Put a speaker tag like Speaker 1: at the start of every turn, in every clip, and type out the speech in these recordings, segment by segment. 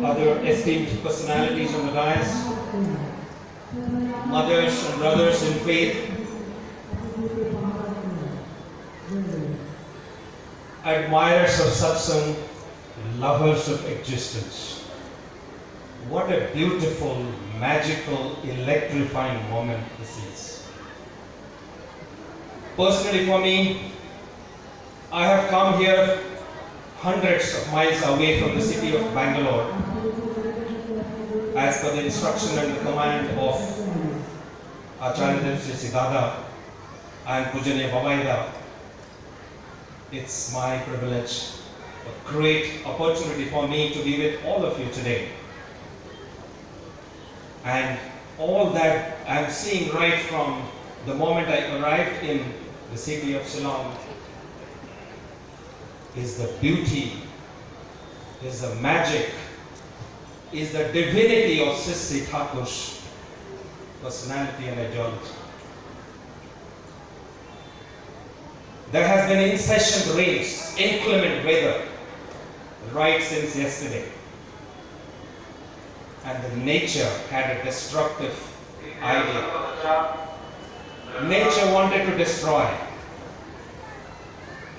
Speaker 1: other esteemed personalities on the dais, mothers and brothers in faith, admirers of satsang, lovers of existence. What a beautiful, magical, electrifying moment this is. Personally for me, I have come here hundreds of miles away from the city of Bangalore as per the instruction and the command of Acharya Sri Dada and Pujaniya Babaida. It's my privilege, a great opportunity for me to be with all of you today. And all that I'm seeing right from the moment I arrived in the city of Shillong is the beauty, is the magic, is the divinity of Sri Thakur's personality and ideology. There has been incessant rains, inclement weather, right since yesterday. And the nature had a destructive idea. Nature wanted to destroy.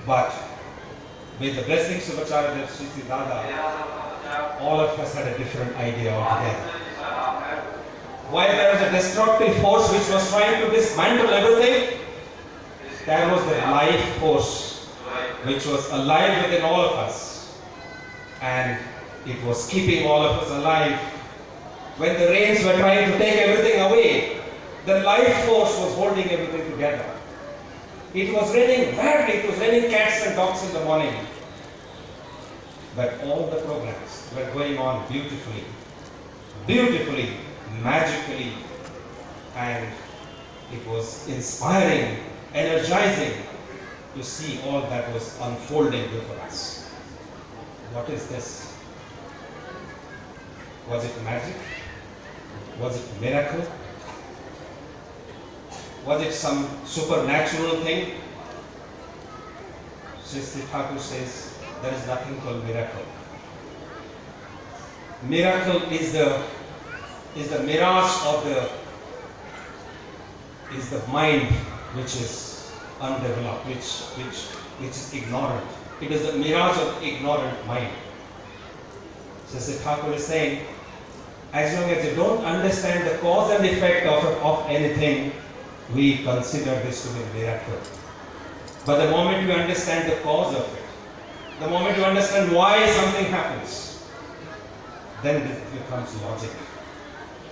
Speaker 1: But with the blessings of Acharya Sri Dada, all of us had a different idea altogether. While there was a destructive force which was trying to dismantle everything, there was the life force which was alive within all of us. And it was keeping all of us alive. When the rains were trying to take everything away, the life force was holding everything together. It was raining badly, it was raining cats and dogs in the morning. But all the programs were going on beautifully, beautifully, magically, and it was inspiring, energizing to see all that was unfolding before us. What is this? Was it magic? Was it miracle? Was it some supernatural thing? Sri Thakur says there is nothing called miracle. Miracle is the mirage of the mind which is undeveloped, which is ignorant. It is the mirage of the ignorant mind. So Sri Thakur is saying, as long as you don't understand the cause and effect of anything, we consider this to be a miracle. But the moment you understand the cause of it, the moment you understand why something happens, then it becomes logic.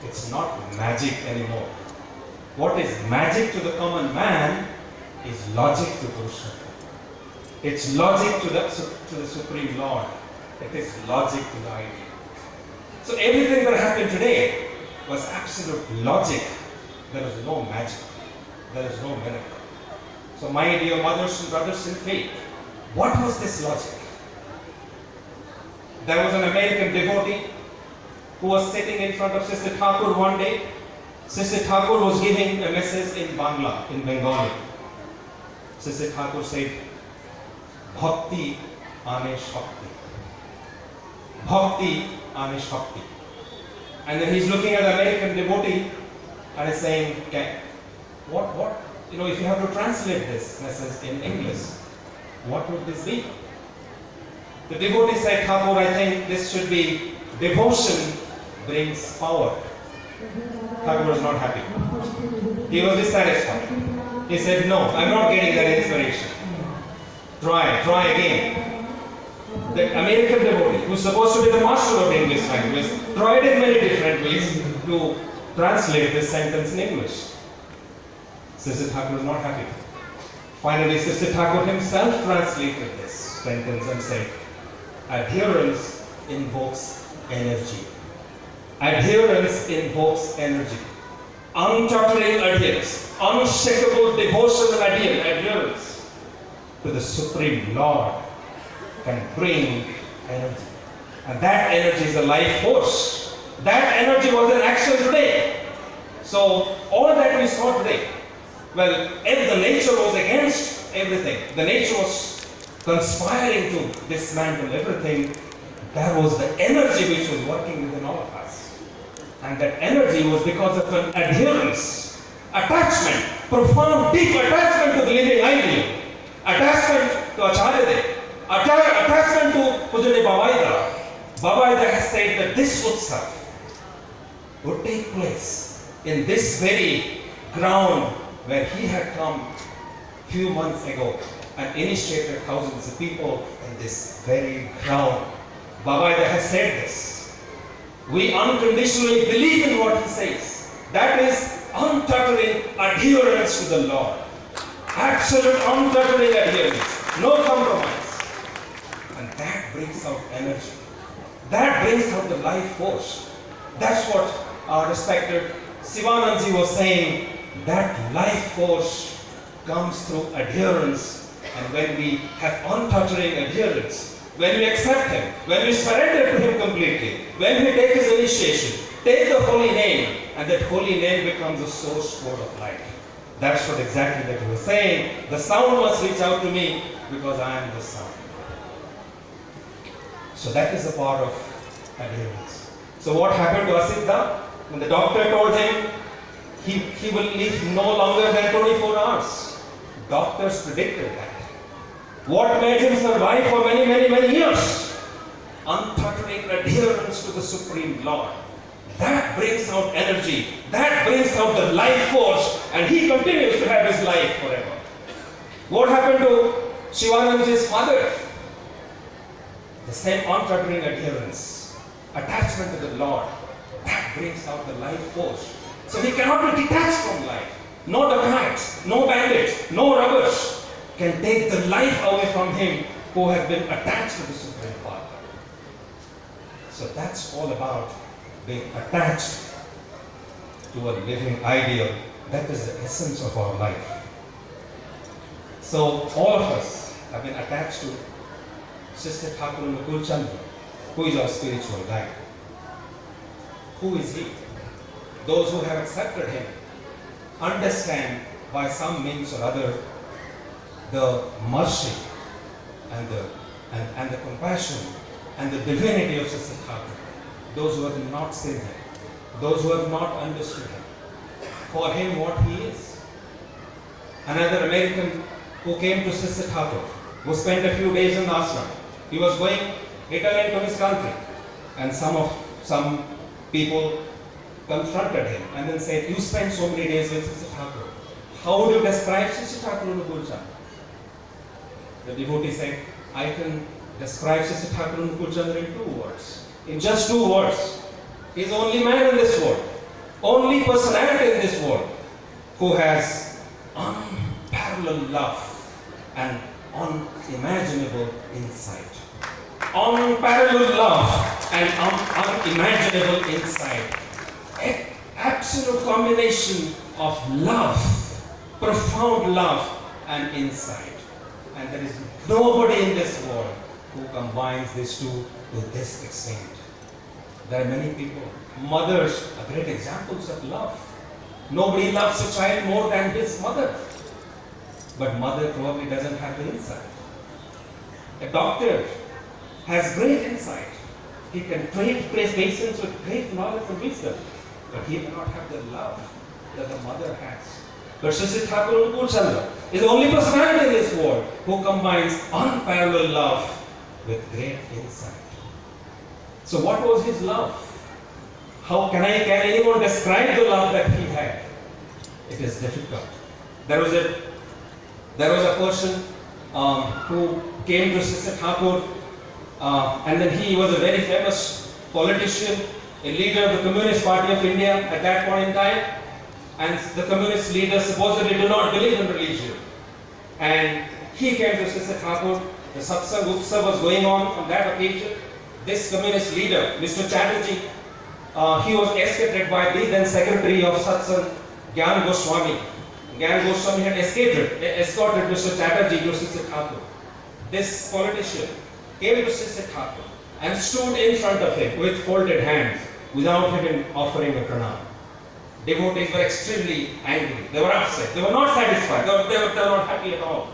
Speaker 1: It's not magic anymore. What is magic to the common man is logic to Purushottam. It's logic to the Supreme Lord. It is logic to the ideal. So everything that happened today was absolute logic. There was no magic. There is no miracle. So my dear mothers and brothers in faith, what was this logic? There was an American devotee who was sitting in front of Sri Thakur one day. Sri Thakur was giving a message in Bangla, in Bengali. Sri Thakur said, Bhakti ane Shakti. Bhakti ane Shakti. And then he's looking at the American devotee and is saying, okay, what, if you have to translate this message in English, what would this be? The devotee said, Thakur, I think this should be devotion brings power. Thakur was not happy. He was dissatisfied. He said, no, I'm not getting that inspiration. Try again. The American devotee, who's supposed to be the master of English language, tried in many different ways to translate this sentence in English. Sri Thakur was not happy. Finally, Sri Thakur himself translated this sentence and said, adherence invokes energy. Adherence invokes energy. Untottering adherence, unshakable devotion and adherence to the Supreme Lord can bring energy. And that energy is a life force. That energy was in action today. So all that we saw today, well, if the nature was against everything, the nature was conspiring to dismantle everything, there was the energy which was working within all of us. And that energy was because of an adherence, attachment, profound, deep attachment to the living ideal, attachment to Acharya Dev, attachment to Pujane Babaida. Babaida has said that this utsav would take place in this very ground where he had come few months ago and initiated thousands of people in this very ground. Babaida has said this. We unconditionally believe in what he says. That is untuttering adherence to the Lord. Absolute untuttering adherence. No compromise. And that brings out energy. That brings out the life force. That's what our respected Sivanandji was saying. That life force comes through adherence, and when we have untuttering adherence, when we accept Him, when we surrender to Him completely, when we take His initiation, take the holy name, and that holy name becomes a source code of life. That's what exactly that He was saying. The sound must reach out to me because I am the sound. So that is the power of adherence. So what happened to Asiddha? When the doctor told him he will live no longer than 24 hours. Doctors predicted that. What made him survive for many, many, many years? Untuttering adherence to the Supreme Lord. That brings out energy. That brings out the life force. And he continues to have his life forever. What happened to Shivananda's father? The same untuttering adherence. Attachment to the Lord. That brings out the life force. So he cannot be detached from life. No dacoits, no bandits, no robbers can take the life away from him who has been attached to the Supreme Father. So that's all about being attached to a living ideal. That is the essence of our life. So all of us have been attached to Sister Thakur Nukul Chandra, who is our spiritual guide. Who is he? Those who have accepted him understand by some means or other the mercy and the compassion and the divinity of Sister Thakur. Those who have not seen him, those who have not understood him, for him what he is. Another American who came to Sister Thakur, who spent a few days in the ashram, he was going returning to his country, and some people confronted him and then said, "You spent so many days with Sister Thakur. How would you describe Sister Thakur Nukul Chandra?" The devotee said, "I can describe Sister Thakur Nukul Chandra in 2 words. In just 2 words. He is the only man in this world, only personality in this world who has unparalleled love and unimaginable insight. Unparalleled love and unimaginable insight. An absolute combination of love, profound love and insight. And there is nobody in this world who combines these two to this extent. There are many people. Mothers are great examples of love. Nobody loves a child more than his mother. But mother probably doesn't have the insight. A doctor has great insight. He can treat patients with great knowledge and wisdom. But he cannot have the love that the mother has. But Sister Thakur Nukul Chandra is the only personality in this world who combines unparalleled love with great insight. So what was his love? How can anyone describe the love that he had? It is difficult. There was a person who came to Sister Thakur, and then he was a very famous politician, a leader of the Communist Party of India at that point in time. And the communist leaders supposedly do not believe in religion. And he came to Sister Thakur. The satsang utsav was going on that occasion. This communist leader, Mr. Chatterjee, he was escorted by the then secretary of satsang, Gyan Goswami. Gyan Goswami had escorted Mr. Chatterjee to Sister Thakur. This politician came to Sister Thakur and stood in front of him with folded hands without even offering a pranam. Devotees were extremely angry. They were upset. They were not satisfied. They were not happy at all.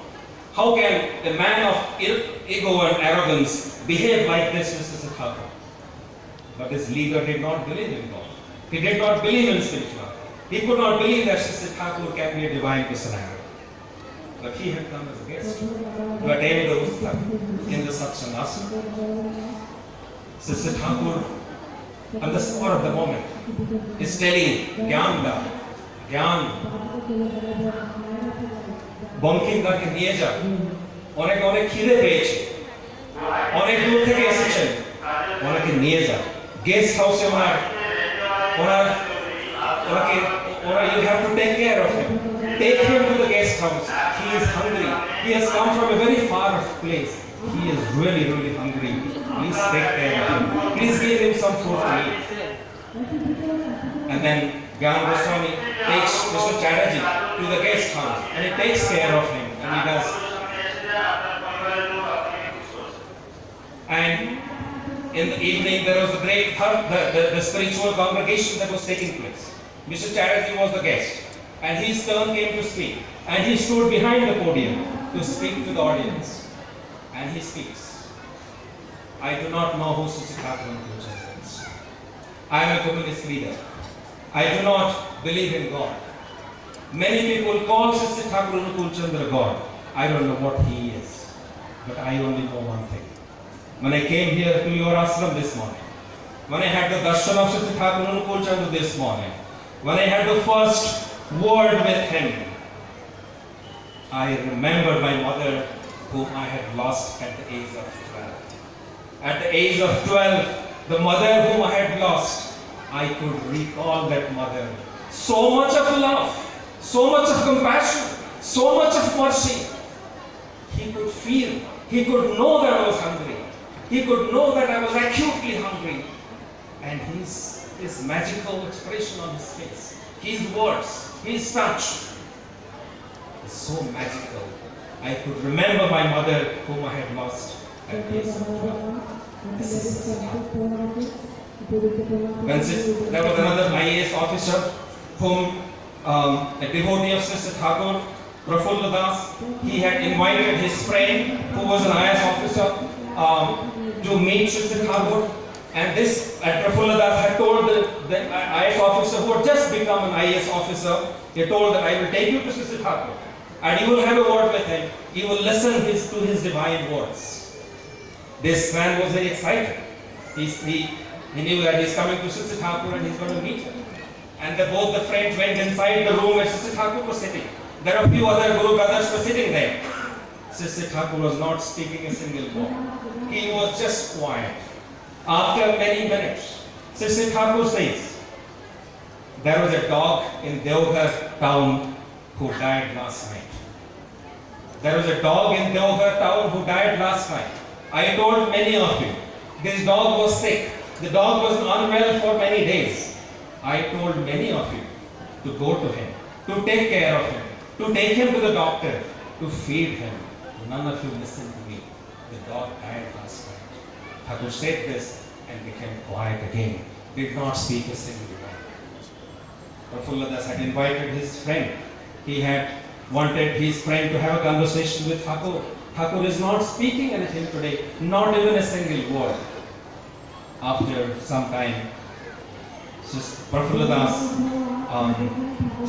Speaker 1: How can a man of ego and arrogance behave like this, Mr. Thakur? But his leader did not believe in God. He did not believe in spirituality. He could not believe that Sister Thakur can be a divine personality. But he had come as a guest to attend the Utsav in the Satsang. Sister Thakur, on the spur of the moment, is telling Gyan, Bankim তাকে নিয়ে যাও, অনেক অনেক খিদে পেয়েছে, অনেক দূর থেকে এসেছেন, ওনাকে নিয়ে যাও গেস্ট হাউসে। You have to take care of him. Take him to the guest house. He is hungry. He has come from a very far place. He is really, really hungry. Please take care of him. Please give him some food to eat. And then Gyan Goswami takes Mr. Chatterjee to the guest house and he takes care of him, and he does. And in the evening there was the spiritual congregation that was taking place. Mr. Chatterjee was the guest, and his turn came to speak, and he stood behind the podium to speak to the audience, and he speaks. I do not know who Sister Thakur is. I am a communist leader. I do not believe in God. Many people call Sister Thakur Anukul Chandra God. I don't know what he is, but I only know one thing. When I came here to your ashram this morning, when I had the darshan of Sister Thakur Anukul Chandra this morning, when I had the first word with him, I remembered my mother whom I had lost at the age of 12. At the age of 12, the mother whom I had lost, I could recall that mother. So much of love, so much of compassion, so much of mercy. He could feel, he could know that I was hungry. He could know that I was acutely hungry. And his magical expression on his face, his words, his touch is so magical. I could remember my mother whom I had lost at the age of 12. This is there was another IAS officer whom a devotee of Sister Thakur, Prafulla Das, he had invited his friend who was an IAS officer to meet Sister Thakur. And Prafulla Das had told the IAS officer who had just become an IAS officer, he told that I will take you to Sister Thakur and you will have a word with him. You will listen to his divine words. This man was very excited. He knew that he's coming to Sister Thakur and he's going to meet her. And both the friends went inside the room where Sister Thakur was sitting. There are a few other Guru brothers were sitting there. Sister Thakur was not speaking a single word. He was just quiet. After many minutes, Sister Thakur says, there was a dog in Deoghar town who died last night. There was a dog in Deoghar town who died last night. I told many of you, this dog was sick. The dog was unwell for many days. I told many of you to go to him, to take care of him, to take him to the doctor, to feed him. None of you listened to me. The dog died last night. Thakur said this and became quiet again. Did not speak a single word. Prafulla Das had invited his friend. He had wanted his friend to have a conversation with Thakur. Thakur is not speaking anything today, not even a single word. After some time, Prafulla Das,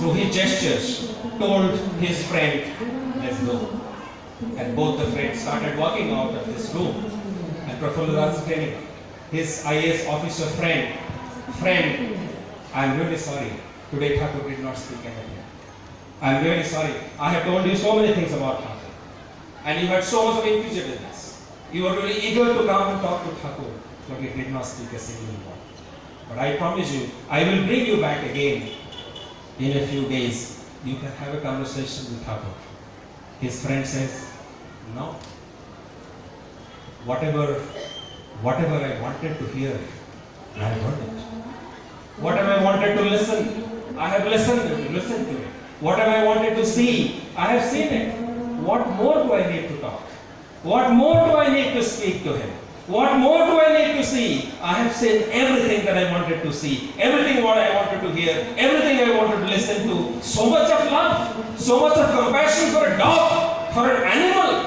Speaker 1: through his gestures, told his friend, let's go. And both the friends started walking out of this room. And Prafulla Das is telling his IAS officer friend, I'm really sorry. Today Thakur did not speak anything. I'm really sorry. I have told you so many things about Thakur. And you had so much of inquisitiveness. You were really eager to come and talk to Thakur, but he did not speak a single word. But I promise you, I will bring you back again in a few days. You can have a conversation with Thakur. His friend says, no. Whatever I wanted to hear, I heard it. Whatever I wanted to listen, I have listened to it. Whatever I wanted to see, I have seen it. What more do I need to talk? What more do I need to speak to him? What more do I need to see? I have seen everything that I wanted to see, everything what I wanted to hear, everything I wanted to listen to. So much of love, so much of compassion for a dog, for an animal.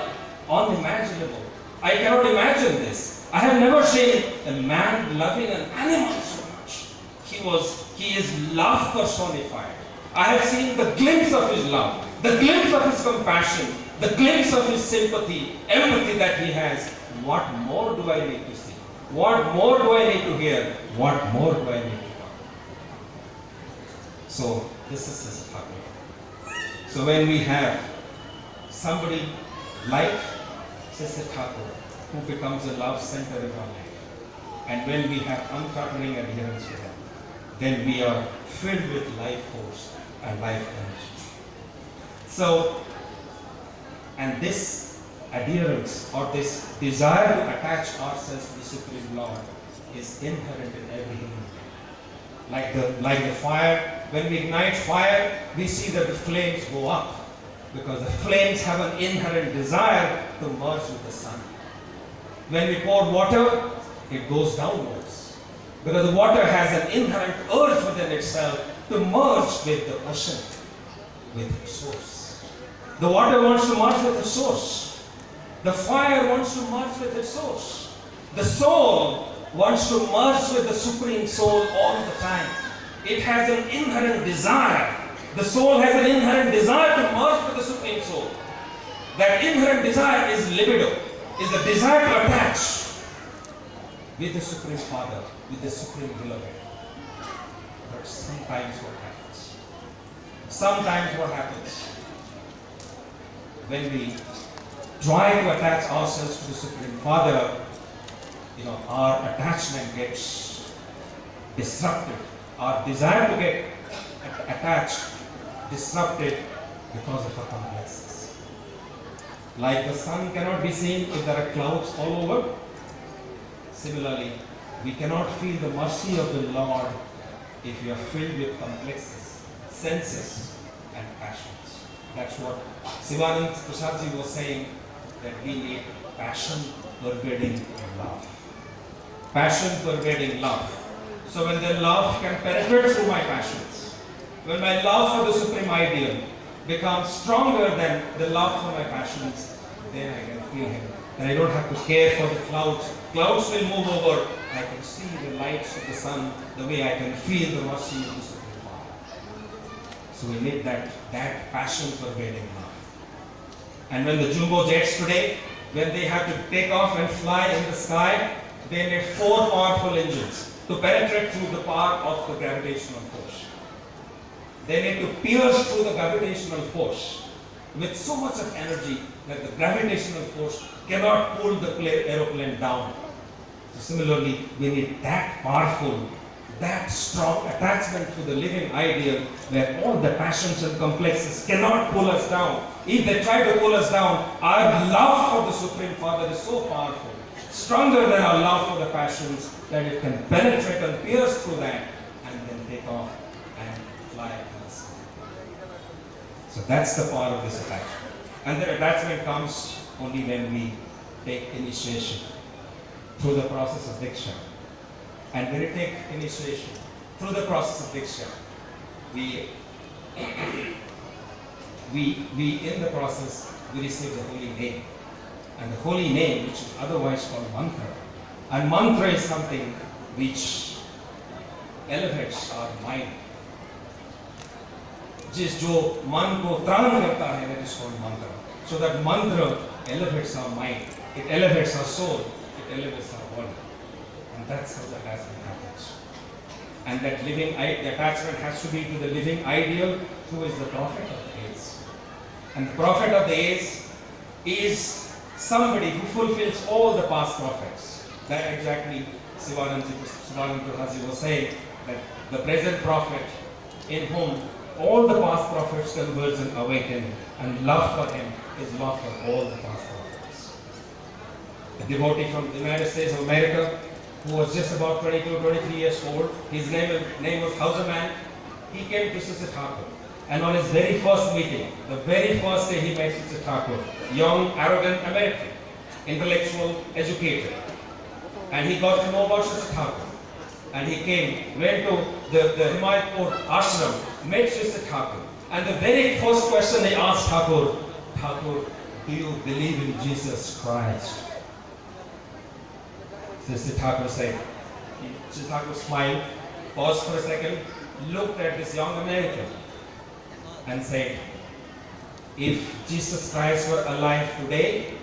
Speaker 1: unimaginable. I cannot imagine this. I have never seen a man loving an animal so much. He is love personified. I have seen the glimpse of his love, the glimpse of his compassion, the glimpse of his sympathy, empathy that he has. What more do I need to see? What more do I need to hear? What more do I need to talk? So this is his heart. So when we have somebody like Sister Thakur, who becomes a love center in our life, and when we have unfaltering adherence to them, then we are filled with life force and life energy. So, and this adherence or this desire to attach ourselves to the Supreme Lord is inherent in every human being. Like the fire, when we ignite fire, we see that the flames go up because the flames have an inherent desire to merge with the sun. When we pour water, it goes downwards because the water has an inherent urge within itself to merge with the ocean, with its source. The water wants to merge with the source. The fire wants to merge with its source. The soul wants to merge with the Supreme Soul all the time. It has an inherent desire. The soul has an inherent desire to merge with the Supreme Soul. That inherent desire is libido, is the desire to attach with the Supreme Father, with the Supreme Beloved. But sometimes what happens when we try to attach ourselves to the Supreme Father, our attachment gets disrupted. Our desire to get attached, disrupted because of our complexes. Like the sun cannot be seen if there are clouds all over. Similarly, we cannot feel the mercy of the Lord if we are filled with complexes, senses, and passions. That's what Sivanand Prasadji was saying, that we need passion pervading love. Passion pervading love. So when the love can penetrate through my passions, when my love for the Supreme Ideal becomes stronger than the love for my passions, then I can feel Him. And I don't have to care for the clouds. Clouds will move over. I can see the lights of the sun the way I can feel the mercy of the Supreme Father. So we need that passion pervading love. And when the jumbo jets today, when they have to take off and fly in the sky, they need 4 powerful engines to penetrate through the power of the gravitational force. They need to pierce through the gravitational force with so much of energy that the gravitational force cannot pull the aeroplane down. So similarly, we need that powerful, that strong attachment to the living ideal where all the passions and complexes cannot pull us down. If they try to pull us down, our love for the Supreme Father is so powerful, stronger than our love for the passions, that it can penetrate and pierce through that and then take off and fly us. So that's the power of this attachment. And the attachment comes only when we take initiation through the process of Diksha. And when we take initiation through the process of Diksha, we in the process, we receive the holy name. And the holy name, which is otherwise called mantra. And mantra is something which elevates our mind. जिस जो मन को त्राण करता है, that is called mantra. So that mantra elevates our mind, it elevates our soul, it elevates our body. And that's how the attachment happens. And that living the attachment has to be to the living ideal, who is the prophet of the age. And the prophet of the age is somebody who fulfills all the past prophets. That exactly Sivanand Prasadji was saying, that the present prophet in whom all the past prophets converge and awaken, and love for him is love for all the past prophets. A devotee from the United States of America who was just about 22, 23 years old, his name was Hauserman. He came to Sister Thakur. And on his very first meeting, the very first day he met Sister Thakur, young, arrogant American, intellectual, educated. And he got to know about Sister Thakur. And he came, went to the Himayatpur ashram, met Sister Thakur. And the very first question they asked Thakur, do you believe in Jesus Christ? Sister Thakur said, Sister Thakur smiled, paused for a second, looked at this young American and said, if Jesus Christ were alive today,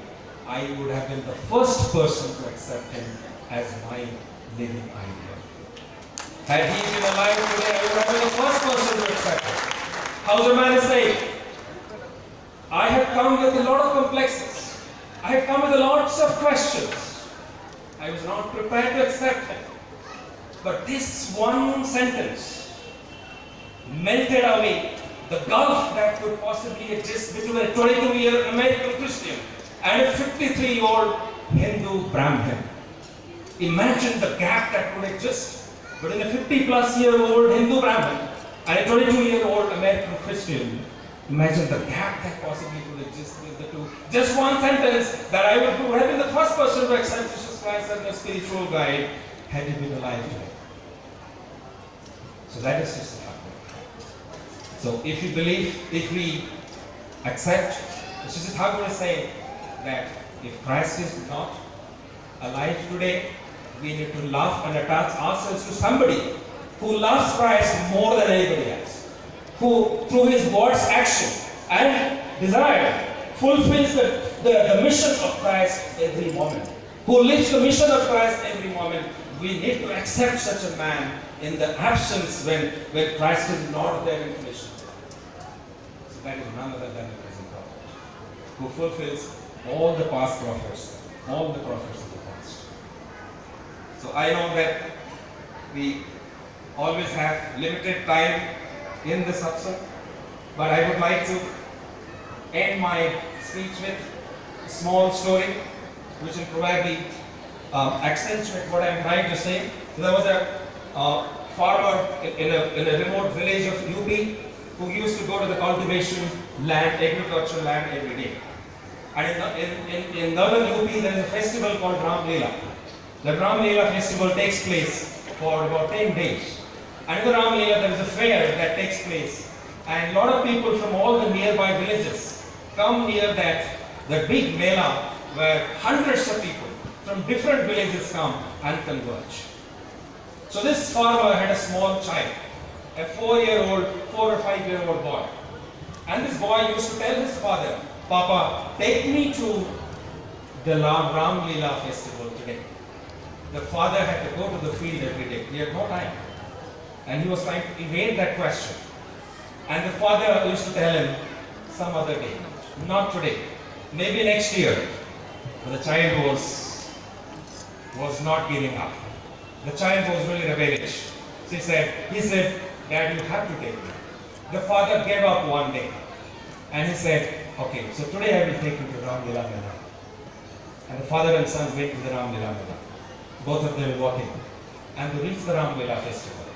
Speaker 1: I would have been the first person to accept him as my living idol. Had he been alive today, I would have been the first person to accept him. How's the man say? I have come with a lot of complexes. I have come with lots of questions. I was not prepared to accept him. But this one sentence melted away the gulf that could possibly exist between a 22-year American Christian and a 53-year-old Hindu Brahmin. Imagine the gap that could exist between a 50-plus-year-old Hindu Brahmin and a 22-year-old American Christian. Imagine the gap that possibly could exist between the two. Just one sentence that I would have been the first person to accept Jesus Christ as my spiritual guide had he been alive today. So that is just the fact. So if you believe, if we accept, Sister Thakur is saying that if Christ is not alive today, we need to love and attach ourselves to somebody who loves Christ more than anybody else, who through his words, action and desire fulfills the mission of Christ every moment, who lives the mission of Christ every moment. We need to accept such a man in the absence when Christ is not there in mission. So that is none other than the present prophet, who fulfills all the past prophets, all the prophets of the past. So I know that we always have limited time in this satsang, but I would like to end my speech with a small story which will probably accentuate what I am trying to say. So there was a farmer in a remote village of UP who used to go to the cultivation land, agricultural land every day. And in northern UP there is a festival called Ram Leela. The Ram Leela festival takes place for about 10 days. And in the Ram Leela there is a fair that takes place. And a lot of people from all the nearby villages come near the big Mela where hundreds of people from different villages come and converge. So this farmer had a small child, a 4 or 5 year old boy. And this boy used to tell his father, Papa, take me to the Ram Leela festival today. The father had to go to the field every day. He had no time. And he was trying to evade that question. And the father used to tell him, some other day, not today, maybe next year. But the child was not giving up. The child was really rebellious. He said, Dad, you have to take me. The father gave up one day. And he said, okay, so today I will take you to Ram Leela Mela. And the father and son went to the Ram Leela Mela. Both of them walking. And they reached the Ram Leela festival.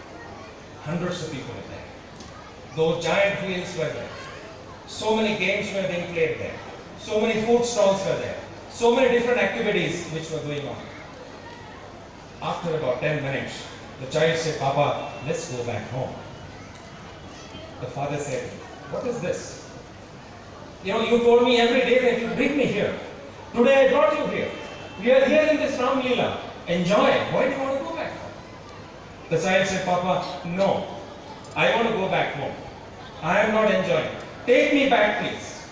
Speaker 1: Hundreds of people were there. Those giant wheels were there. So many games were being played there. So many food stalls were there. So many different activities which were going on. After about 10 minutes, the child said, Papa, let's go back home. The father said, what is this? You told me every day that you bring me here. Today I brought you here. We are here in this Ram Leela. Enjoy it. Why do you want to go back home? The child said, Papa, no. I want to go back home. I am not enjoying. Take me back, please.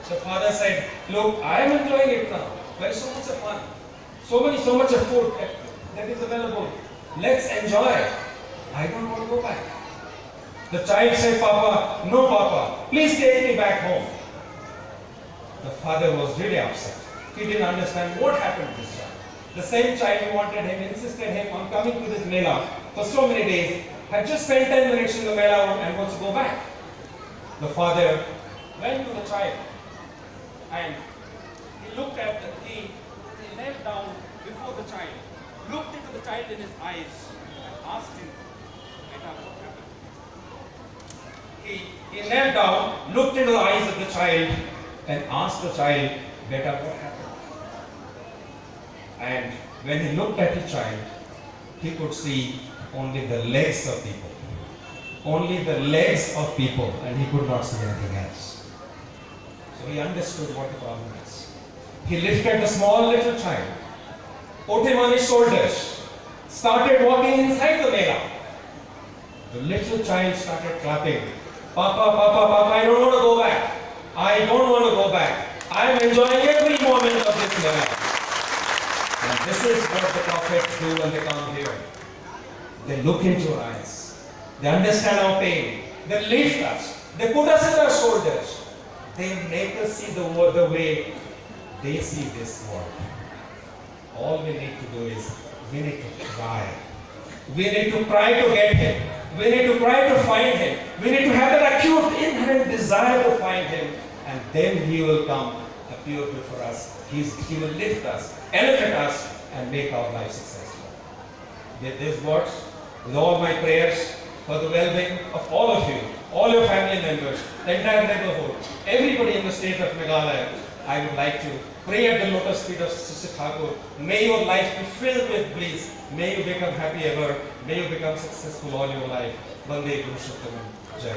Speaker 1: The father said, look, I am enjoying it now. There is so much of fun. So much of food that is available. Let's enjoy it. I don't want to go back. The child said, Papa, no Papa, please take me back home. The father was really upset. He didn't understand what happened to this child. The same child who wanted him, insisted him on coming to this Mela for so many days, had just spent 10 minutes in the Mela and wants to go back. The father went to the child and he looked at he knelt down before the child, looked into the child in his eyes and asked him, Beta, what happened? He knelt down, looked into the eyes of the child and asked the child, Beta, what happened? And when he looked at the child, he could see only the legs of people. Only the legs of people, and he could not see anything else. So he understood what the problem is. He lifted the small little child, put him on his shoulders, started walking inside the Mela. The little child started clapping. Papa, Papa, Papa, I don't want to go back. I don't want to go back. I am enjoying every moment of this Mela. And this is what the prophets do when they come here. They look into our eyes. They understand our pain. They lift us. They put us in their shoulders. They make us see the world the way they see this world. All we need to do is we need to cry. We need to cry to get Him. We need to cry to find Him. We need to have that acute inherent desire to find Him. And then He will come, appear before us. He will lift us, elevate us, and make our life successful. With these words, with all my prayers for the well-being of all of you, all your family members, the entire neighborhood, everybody in the state of Meghalaya, I would like to pray at the lotus feet of Sister Thakur. May your life be filled with bliss. May you become happy ever. May you become successful all your life. Vande Guru Shukram. Jai.